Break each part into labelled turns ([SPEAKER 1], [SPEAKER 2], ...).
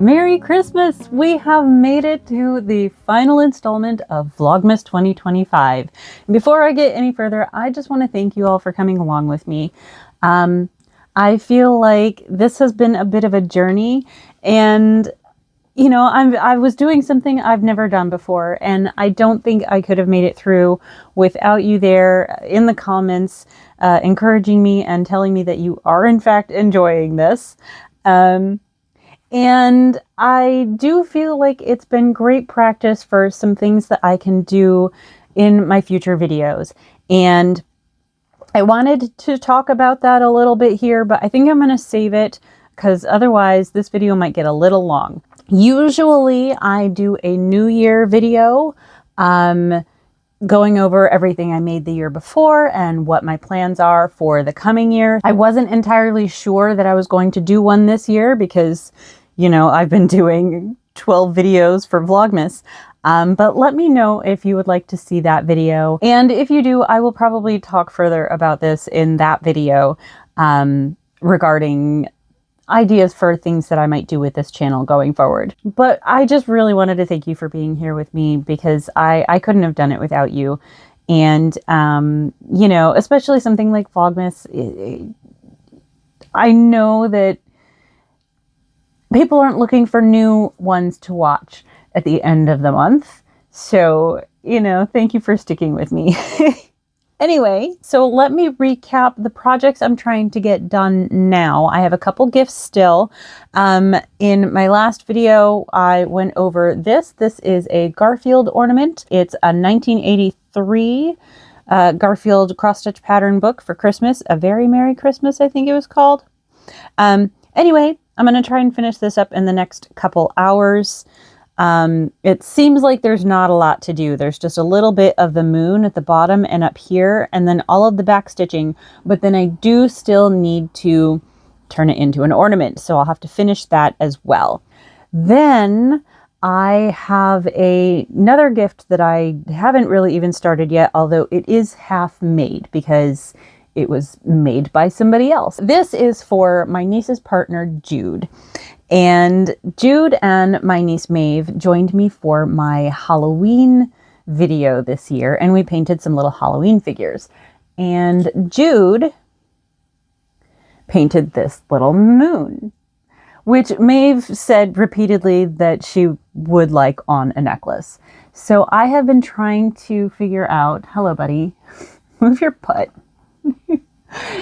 [SPEAKER 1] Merry Christmas! We have made it to the final installment of Vlogmas 2025. Before I get any further, I just want to thank you all for coming along with me. I feel like this has been a bit of a journey, and you know, I was doing something I've never done before, and I don't think I could have made it through without you there in the comments, encouraging me and telling me that you are in fact enjoying this. And I do feel like it's been great practice for some things that I can do in my future videos. And I wanted to talk about that a little bit here, but I think I'm going to save it because otherwise this video might get a little long. Usually I do a New Year video, going over everything I made the year before and what my plans are for the coming year. I wasn't entirely sure that I was going to do one this year because, you know, I've been doing 12 videos for Vlogmas. But let me know if you would like to see that video. And if you do, I will probably talk further about this in that video, regarding ideas for things that I might do with this channel going forward. But I just really wanted to thank you for being here with me because I couldn't have done it without you. And, you know, especially something like Vlogmas, I know that people aren't looking for new ones to watch at the end of the month. So, you know, thank you for sticking with me. Anyway, so let me recap the projects I'm trying to get done now. I have a couple gifts still. In my last video, I went over this. This is a Garfield ornament. It's a 1983 Garfield cross-stitch pattern book for Christmas. A Very Merry Christmas, I think it was called. Anyway, I'm going to try and finish this up in the next couple hours. It seems like there's not a lot to do. There's just a little bit of the moon at the bottom and up here, and then all of the back stitching, but then I do still need to turn it into an ornament, so I'll have to finish that as well. Then I have another gift that I haven't really even started yet, although it is half made because it was made by somebody else. This is for my niece's partner, Jude. And Jude and my niece Maeve joined me for my Halloween video this year, and we painted some little Halloween figures. And Jude painted this little moon, which Maeve said repeatedly that she would like on a necklace. So I have been trying to figure out, hello buddy, move your butt.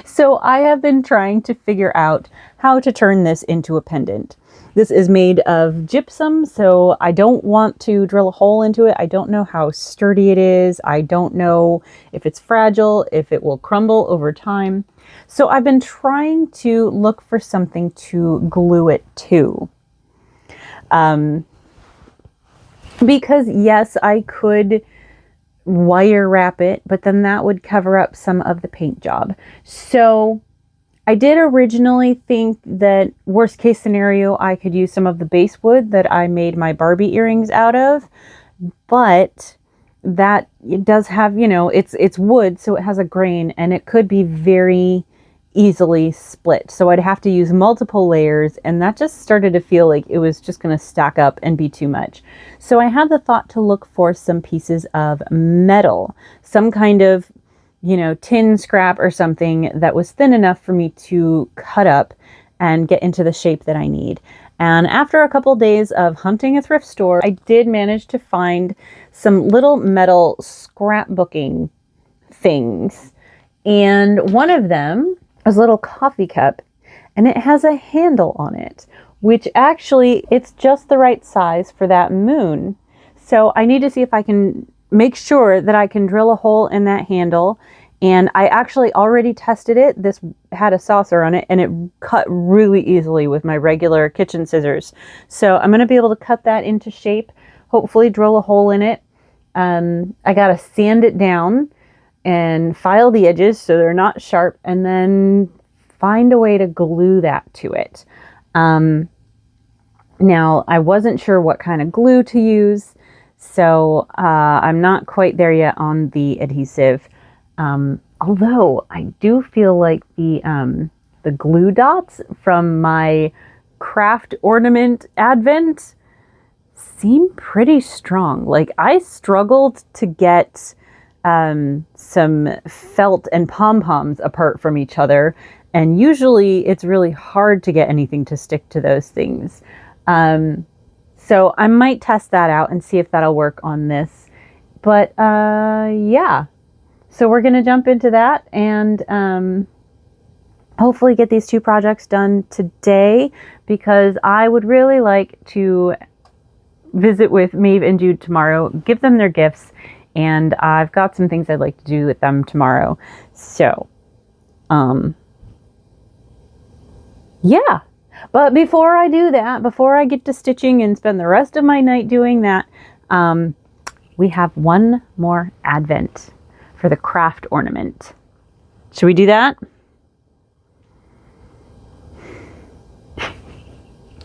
[SPEAKER 1] So I have been trying to figure out how to turn this into a pendant. This is made of gypsum, so I don't want to drill a hole into it. I don't know how sturdy it is. I don't know if it's fragile, if it will crumble over time. So I've been trying to look for something to glue it to. Because yes, I could wire wrap it, but then that would cover up some of the paint job. So I did originally think that worst case scenario, I could use some of the base wood that I made my Barbie earrings out of, but that it does have, you know, it's wood, so it has a grain and it could be very easily split. So I'd have to use multiple layers, and that just started to feel like it was just going to stack up and be too much. So I had the thought to look for some pieces of metal, some kind of, you know, tin scrap or something that was thin enough for me to cut up and get into the shape that I need. And after a couple days of hunting a thrift store, I did manage to find some little metal scrapbooking things. And one of them was a little coffee cup, and it has a handle on it, which actually it's just the right size for that moon. So I need to see if I can make sure that I can drill a hole in that handle. And I actually already tested it. This had a saucer on it and it cut really easily with my regular kitchen scissors. So I'm going to be able to cut that into shape, hopefully drill a hole in it. I got to sand it down and file the edges so they're not sharp, and then find a way to glue that to it. Now, I wasn't sure what kind of glue to use, so I'm not quite there yet on the adhesive. Although I do feel like the glue dots from my craft ornament advent seem pretty strong. Like, I struggled to get some felt and pom-poms apart from each other, and usually it's really hard to get anything to stick to those things. So I might test that out and see if that'll work on this. But yeah, so we're gonna jump into that and hopefully get these 2 projects done today, because I would really like to visit with Maeve and Jude tomorrow, give them their gifts, and I've got some things I'd like to do with them tomorrow. So, yeah. But before I do that, before I get to stitching and spend the rest of my night doing that, we have one more advent for the craft ornament. Should we do that?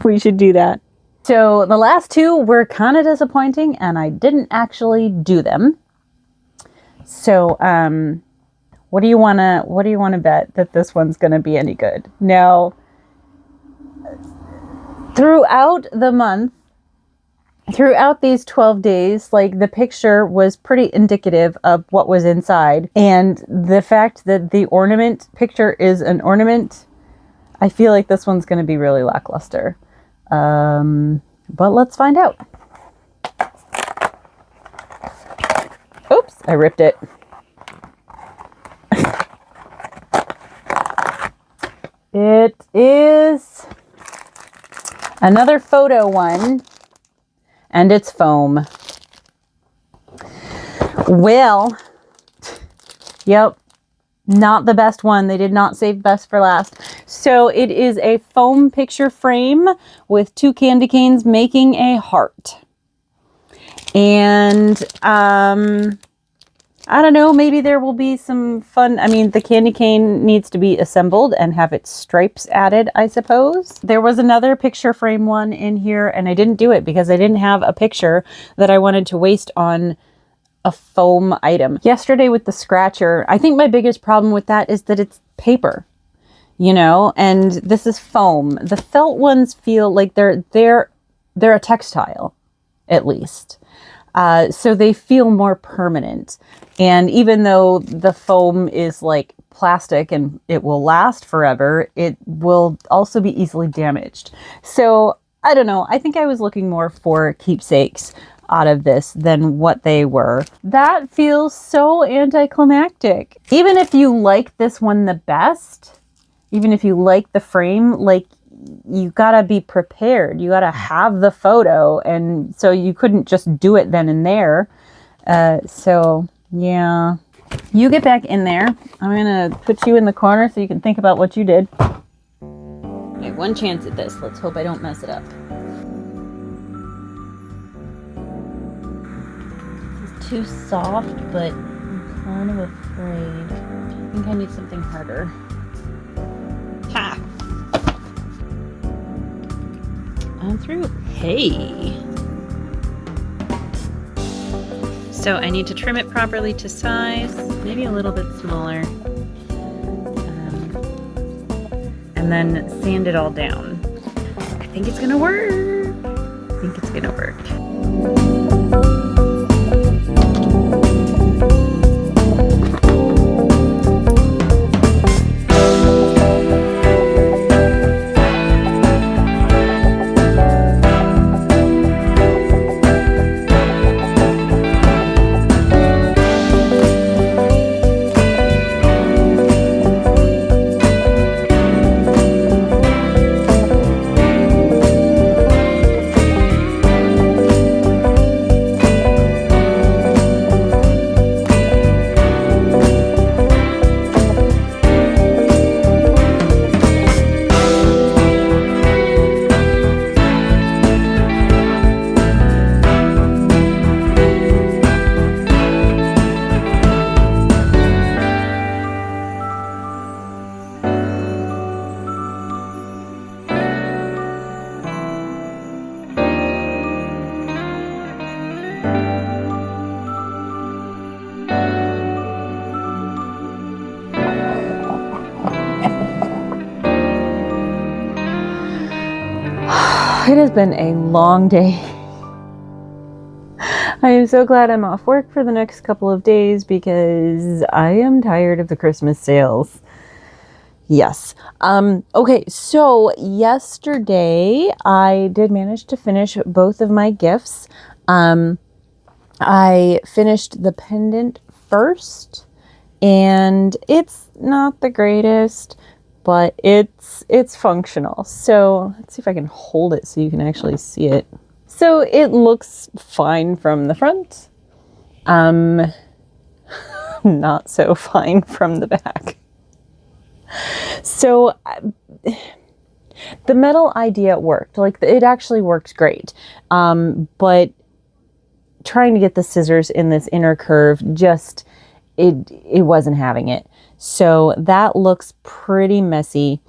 [SPEAKER 1] We should do that. So the last 2 were kind of disappointing, and I didn't actually do them. So, what do you wanna bet that this one's gonna be any good? Now, throughout the month, throughout these 12 days, like, the picture was pretty indicative of what was inside, and the fact that the ornament picture is an ornament, I feel like this one's gonna be really lackluster. But let's find out. Oops, I ripped it. It is another photo one, and it's foam. Well, yep, not the best one. They did not save best for last. So it is a foam picture frame with 2 candy canes making a heart. And I don't know, maybe there will be some fun. I mean, the candy cane needs to be assembled and have its stripes added, I suppose. There was another picture frame one in here, and I didn't do it because I didn't have a picture that I wanted to waste on a foam item. Yesterday with the scratcher, I think my biggest problem with that is that it's paper, you know, and this is foam. The felt ones feel like they're a textile, at least. So they feel more permanent. And even though the foam is like plastic and it will last forever, it will also be easily damaged. So I don't know. I think I was looking more for keepsakes out of this than what they were. That feels so anticlimactic. Even if you like this one the best, even if you like the frame, like, you gotta be prepared. You gotta have the photo, and so you couldn't just do it then and there. So yeah, you get back in there. I'm gonna put you in the corner so you can think about what you did. Okay, one chance at this. Let's hope I don't mess it up. It's too soft, but I'm kind of afraid. I think I need something harder. Ha! On through. Hey! So I need to trim it properly to size, maybe a little bit smaller, and then sand it all down. I think it's gonna work. I think it's gonna work. It has been a long day. I am so glad I'm off work for the next couple of days because I am tired of the Christmas sales. Yes. Okay, so yesterday I did manage to finish both of my gifts. I finished the pendant first, and it's not the greatest, but it's functional. So let's see if I can hold it so you can actually see it. So it looks fine from the front. Not so fine from the back. So the metal idea worked. Like, it actually worked great. But trying to get the scissors in this inner curve, just, it wasn't having it. So that looks pretty messy.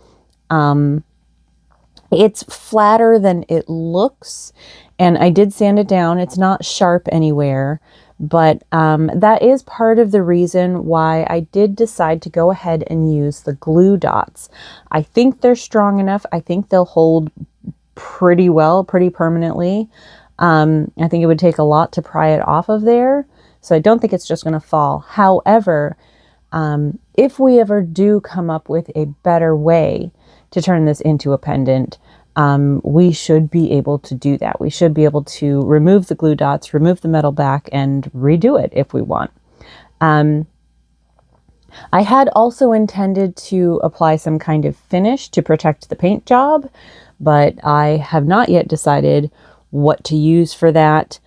[SPEAKER 1] It's flatter than it looks, and I did sand it down. It's not sharp anywhere, but that is part of the reason why I did decide to go ahead and use the glue dots. I think they're strong enough. I think they'll hold pretty well, pretty permanently. I think it would take a lot to pry it off of there, so I don't think it's just going to fall. However, if we ever do come up with a better way to turn this into a pendant, we should be able to do that. We should be able to remove the glue dots, remove the metal back, and redo it if we want. I had also intended to apply some kind of finish to protect the paint job, but I have not yet decided what to use for that.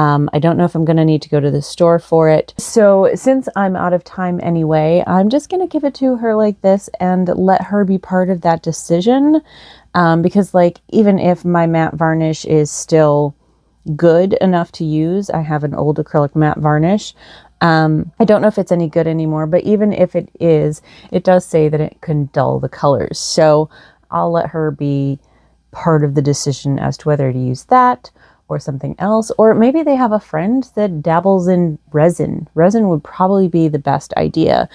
[SPEAKER 1] I don't know if I'm going to need to go to the store for it. So since I'm out of time anyway, I'm just going to give it to her like this and let her be part of that decision. Because, like, even if my matte varnish is still good enough to use, I have an old acrylic matte varnish. I don't know if it's any good anymore, but even if it is, it does say that it can dull the colors. So I'll let her be part of the decision as to whether to use that or something else. Or maybe they have a friend that dabbles in resin. Resin would probably be the best idea,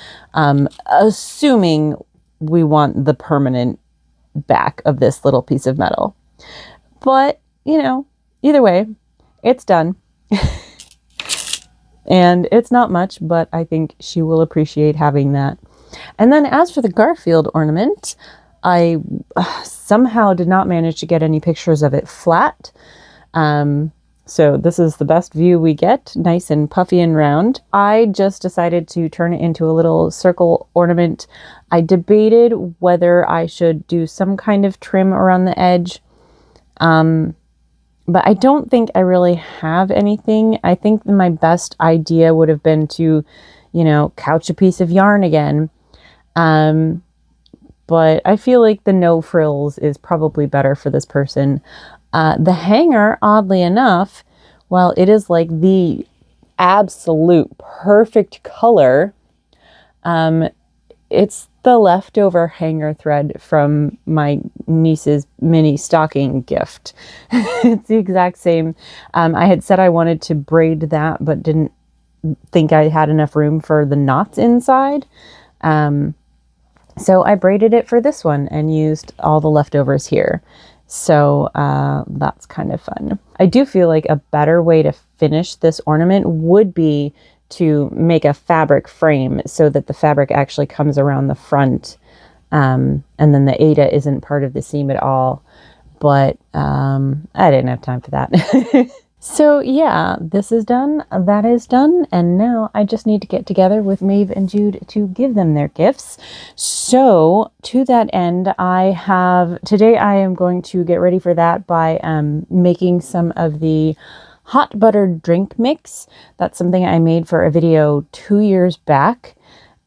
[SPEAKER 1] assuming we want the permanent back of this little piece of metal. But, you know, either way, it's done. And it's not much, but I think she will appreciate having that. And then as for the Garfield ornament, I somehow did not manage to get any pictures of it flat. So this is the best view we get, nice and puffy and round. I just decided to turn it into a little circle ornament. I debated whether I should do some kind of trim around the edge. But I don't think I really have anything. I think my best idea would have been to, you know, couch a piece of yarn again. But I feel like the no frills is probably better for this person. The hanger, oddly enough, while it is like the absolute perfect color, it's the leftover hanger thread from my niece's mini stocking gift. It's the exact same. I had said I wanted to braid that, but didn't think I had enough room for the knots inside. So I braided it for this one and used all the leftovers here. So that's kind of fun. I do feel like a better way to finish this ornament would be to make a fabric frame so that the fabric actually comes around the front, and then the Ada isn't part of the seam at all. But I didn't have time for that. So yeah, this is done, that is done, and now I just need to get together with Maeve and Jude to give them their gifts. So to that end, today I am going to get ready for that by making some of the hot buttered drink mix. That's something I made for a video 2 years back.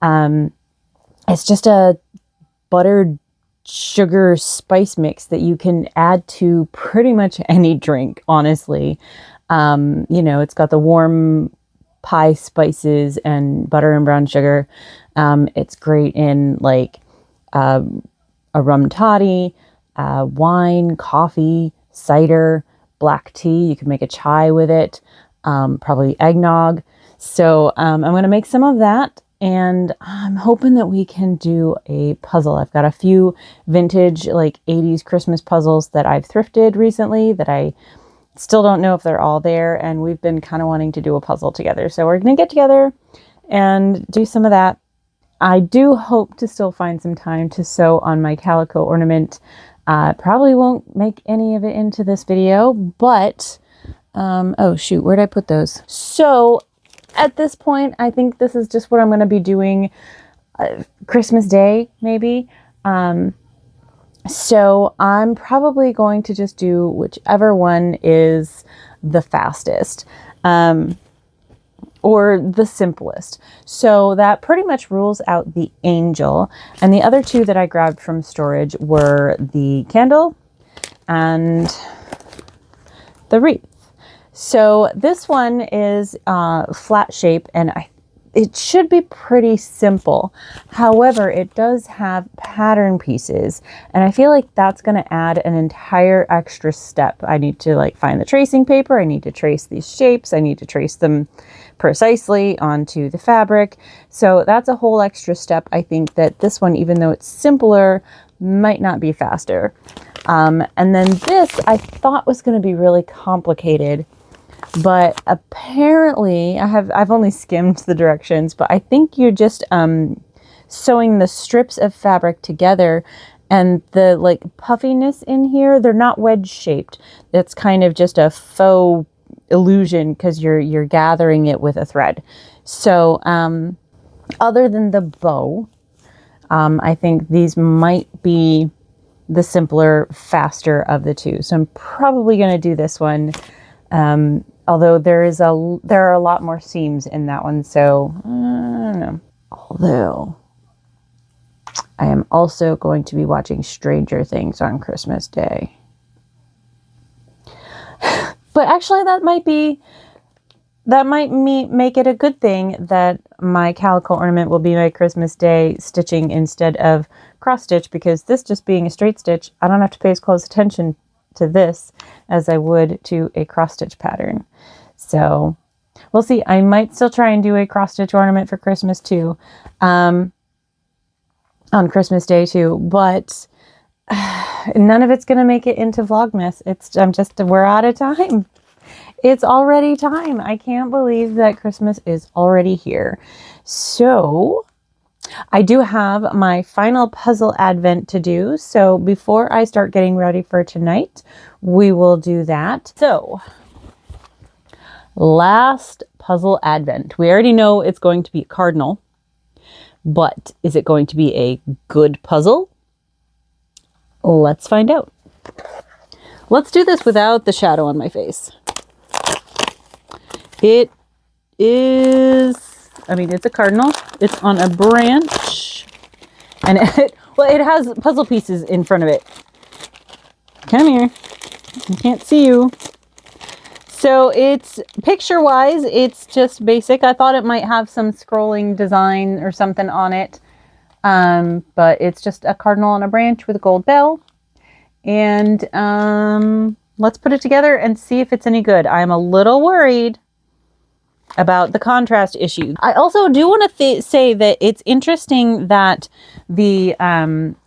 [SPEAKER 1] It's just a buttered sugar spice mix that you can add to pretty much any drink, honestly. You know, it's got the warm pie spices and butter and brown sugar. It's great in like a rum toddy, wine, coffee, cider, black tea. You can make a chai with it, probably eggnog. So I'm going to make some of that And I'm hoping that we can do a puzzle. I've got a few vintage like 80s Christmas puzzles that I've thrifted recently that I still don't know if they're all there, and we've been kind of wanting to do a puzzle together. So we're going to get together and do some of that. I do hope to still find some time to sew on my calico ornament. Probably won't make any of it into this video, but oh shoot, where'd I put those? So at this point, I think this is just what I'm going to be doing Christmas Day, maybe. So I'm probably going to just do whichever one is the fastest or the simplest. So that pretty much rules out the angel. And the other two that I grabbed from storage were the candle and the wreath. So this one is flat shape, and it should be pretty simple. However, it does have pattern pieces, and I feel like that's going to add an entire extra step. I need to like find the tracing paper. I need to trace these shapes. I need to trace them precisely onto the fabric. So that's a whole extra step. I think that this one, even though it's simpler, might not be faster. And then this I thought was going to be really complicated. But apparently, I've only skimmed the directions, but I think you're just sewing the strips of fabric together, and the like puffiness in here, they're not wedge shaped. It's kind of just a faux illusion because you're gathering it with a thread. So other than the bow, I think these might be the simpler, faster of the two. So I'm probably going to do this one. Although there are a lot more seams in that one, so I don't know. Although I am also going to be watching Stranger Things on Christmas Day. But actually that might make it a good thing that my calico ornament will be my Christmas Day stitching instead of cross stitch, because this just being a straight stitch, I don't have to pay as close attention to this as I would to a cross stitch pattern. So we'll see. I might still try and do a cross stitch ornament for Christmas too, on Christmas Day too, but none of it's going to make it into Vlogmas. We're out of time. It's already time. I can't believe that Christmas is already here. So I do have my final puzzle advent to do. So before I start getting ready for tonight, we will do that. So last puzzle advent. We already know it's going to be a cardinal, but is it going to be a good puzzle? Let's find out. Let's do this without the shadow on my face. It is, it's a cardinal. It's on a branch, and it has puzzle pieces in front of it. Come here. I can't see you. So it's picture-wise, it's just basic. I thought it might have some scrolling design or something on it, but it's just a cardinal on a branch with a gold bell. And let's put it together and see if it's any good. I'm a little worried about the contrast issue. I also do want to say that it's interesting that the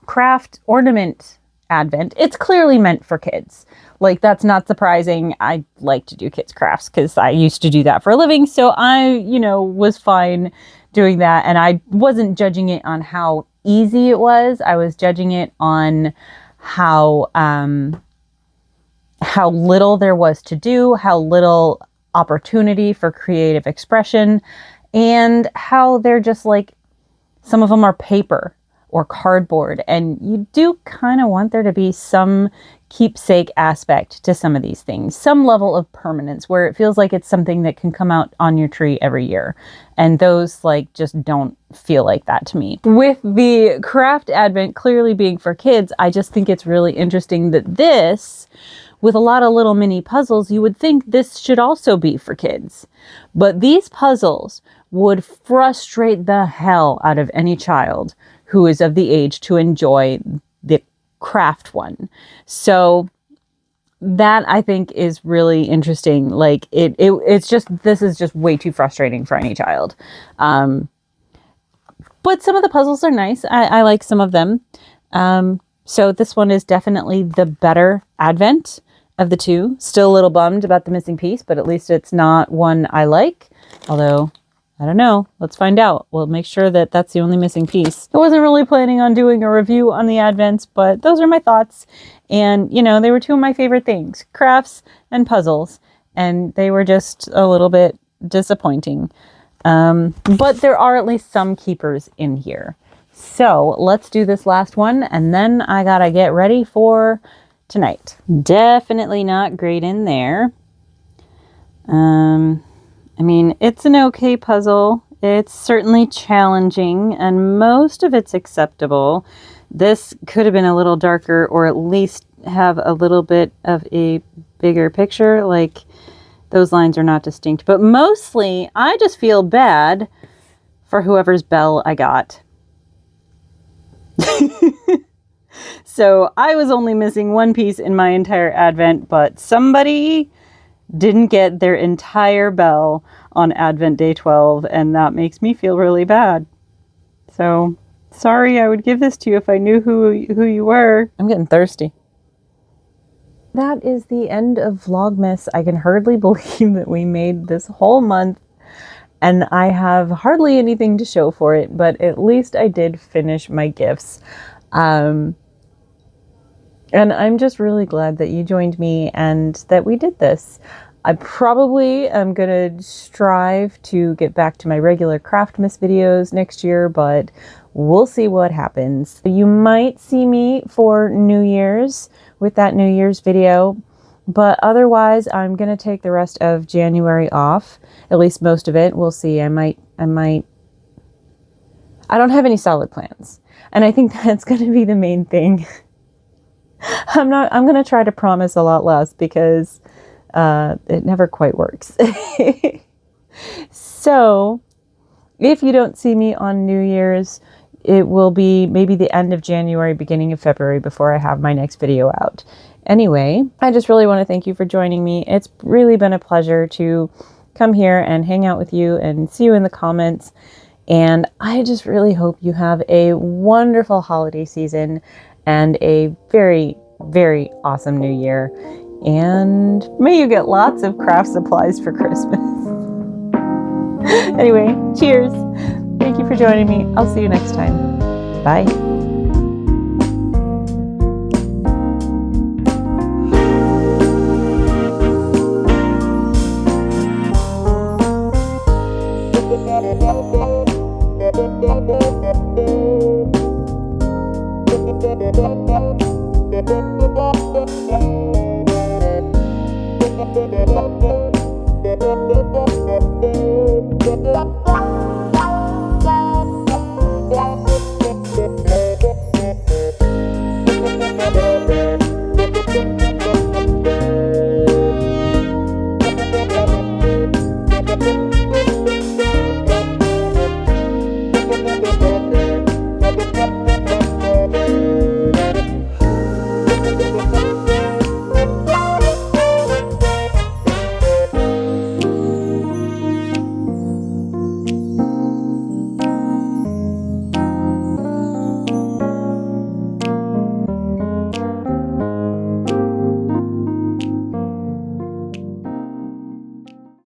[SPEAKER 1] craft ornament advent, it's clearly meant for kids. Like, that's not surprising. I like to do kids crafts because I used to do that for a living. So I, was fine doing that. And I wasn't judging it on how easy it was. I was judging it on how little there was to do, how little opportunity for creative expression, and how they're just like, some of them are paper or cardboard, and you do kind of want there to be some keepsake aspect to some of these things, some level of permanence where it feels like it's something that can come out on your tree every year. And those just don't feel like that to me. With the craft advent clearly being for kids, I just think it's really interesting that this, with a lot of little mini puzzles, you would think this should also be for kids. But these puzzles would frustrate the hell out of any child who is of the age to enjoy the craft one. So that I think is really interesting. Like this is just way too frustrating for any child. But some of the puzzles are nice. I like some of them. So this one is definitely the better Advent of the two. Still a little bummed about the missing piece, but at least it's not one I like. Although, I don't know. Let's find out. We'll make sure that that's the only missing piece. I wasn't really planning on doing a review on the Advents, but those are my thoughts. And, you know, they were two of my favorite things, crafts and puzzles. And they were just a little bit disappointing. But there are at least some keepers in here. So let's do this last one, and then I gotta get ready for tonight. Definitely not great in there. I mean, it's an okay puzzle. It's certainly challenging, and most of it's acceptable. This could have been a little darker, or at least have a little bit of a bigger picture. Like, those lines are not distinct. But mostly, I just feel bad for whoever's bell I got. So I was only missing one piece in my entire Advent, but somebody didn't get their entire bell on Advent Day 12, and that makes me feel really bad. So sorry, I would give this to you if I knew who you were. I'm getting thirsty. That is the end of Vlogmas. I can hardly believe that we made this whole month and I have hardly anything to show for it, but at least I did finish my gifts. And I'm just really glad that you joined me and that we did this. I probably am going to strive to get back to my regular Craftmas videos next year, but we'll see what happens. You might see me for New Year's with that New Year's video, but otherwise I'm going to take the rest of January off, at least most of it. We'll see. I don't have any solid plans, and I think that's going to be the main thing. I'm going to try to promise a lot less because it never quite works. So if you don't see me on New Year's, it will be maybe the end of January, beginning of February before I have my next video out. Anyway, I just really want to thank you for joining me. It's really been a pleasure to come here and hang out with you and see you in the comments. And I just really hope you have a wonderful holiday season and a very, very awesome new year. And may you get lots of craft supplies for Christmas. Anyway, cheers. Thank you for joining me. I'll see you next time. Bye. Thank you.